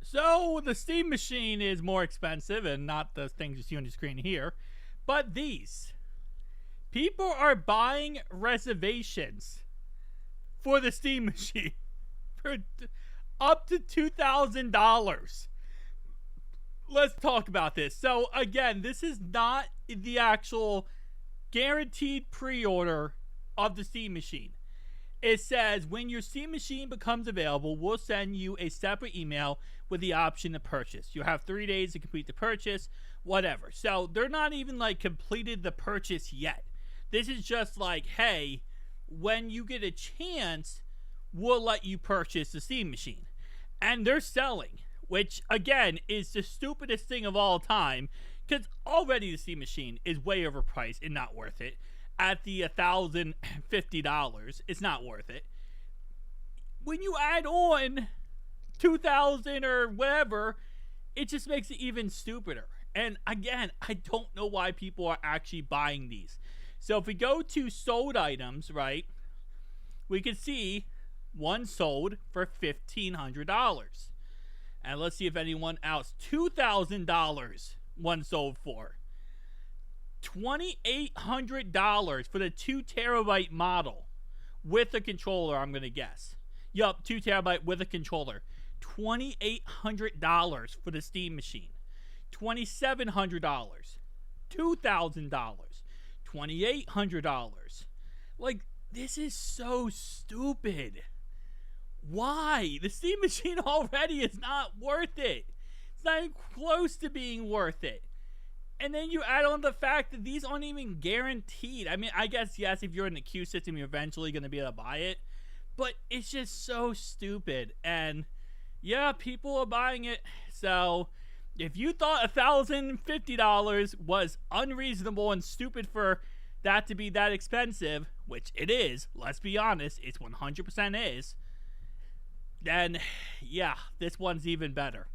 So the Steam Machine is more expensive, and not the things you see on your screen here, but these. People are buying reservations for the Steam Machine for up to $2,000. Let's talk about this. So again, this is not the actual guaranteed pre-order of the Steam Machine. It says when your Steam Machine becomes available, we'll send you a separate email with the option to purchase. You'll have 3 days to complete the purchase, whatever. So they're not even like completed the purchase yet. This is just like, hey, when you get a chance, we'll let you purchase the Steam Machine. And they're selling, which again is the stupidest thing of all time, because already the Steam Machine is way overpriced and not worth it. At the $1,050, it's not worth it. When you add on $2,000 or whatever, it just makes it even stupider. And again, I don't know why people are actually buying these. So if we go to sold items, right, we can see one sold for $1,500. And let's see if anyone else. $2,000 one sold for. $2,800 for the 2 terabyte model with a controller, I'm going to guess. Yup, 2 terabyte with a controller. $2,800 for the Steam Machine. $2,700. $2,000. $2,800. Like, this is so stupid. Why? The Steam Machine already is not worth it. It's not even close to being worth it. And then you add on the fact that these aren't even guaranteed. I mean, I guess, yes, if you're in the queue system, you're eventually going to be able to buy it. But it's just so stupid. And, yeah, people are buying it. So, if you thought $1,050 was unreasonable and stupid for that to be that expensive, which it is, let's be honest, it's 100% is, then, yeah, this one's even better.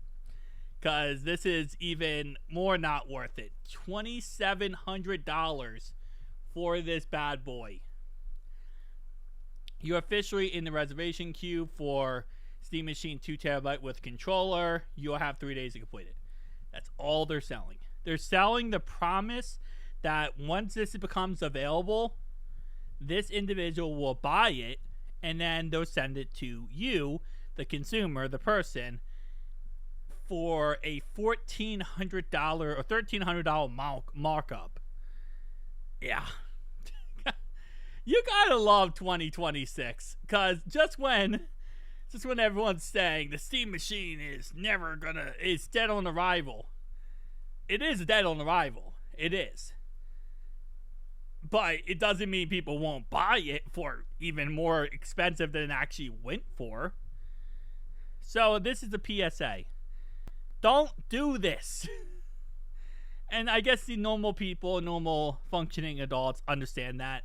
Because this is even more not worth it. $2,700 for this bad boy. You're officially in the reservation queue for Steam Machine 2 terabyte with controller. You'll have 3 days to complete it. That's all they're selling. They're selling the promise that once this becomes available, this individual will buy it, and then they'll send it to you, the consumer, the person, for a $1,400 or $1,300 markup. Yeah. You gotta love 2026, because just when everyone's saying the Steam Machine is dead on arrival, it is dead on arrival. It is. But it doesn't mean people won't buy it for even more expensive than it actually went for. So this is a PSA. Don't do this. And I guess the normal people, normal functioning adults understand that.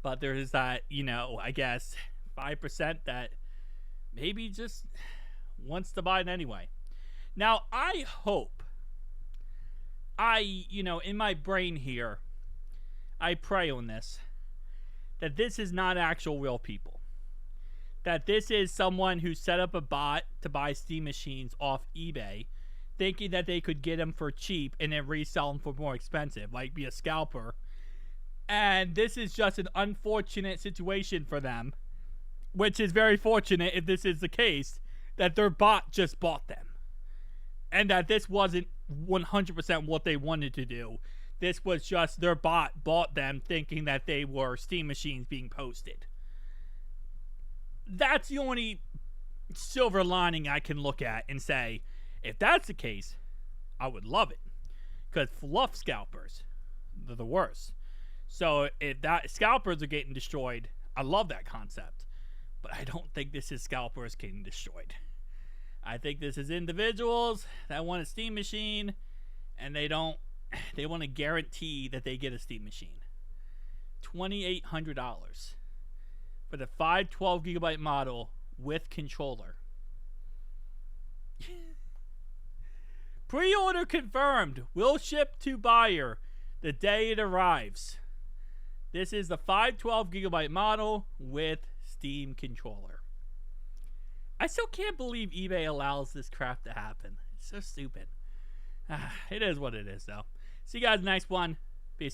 But there is that, I guess 5% that maybe just wants to buy it anyway. Now, I hope, in my brain here, I pray on this, that this is not actual real people. That this is someone who set up a bot to buy Steam Machines off eBay, thinking that they could get them for cheap and then resell them for more expensive, like be a scalper. And this is just an unfortunate situation for them, which is very fortunate if this is the case, that their bot just bought them. And that this wasn't 100% what they wanted to do. This was just their bot bought them thinking that they were Steam Machines being posted. That's the only silver lining I can look at and say, if that's the case, I would love it. Because fluff scalpers, they're the worst. So if that scalpers are getting destroyed, I love that concept. But I don't think this is scalpers getting destroyed. I think this is individuals that want a Steam Machine, and they want to guarantee that they get a Steam Machine. $2,800 for the 512 gigabyte model with controller. Pre-order confirmed. Will ship to buyer the day it arrives. This is the 512 gigabyte model with Steam controller. I still can't believe eBay allows this crap to happen. It's so stupid. It is what it is, though. See you guys next one.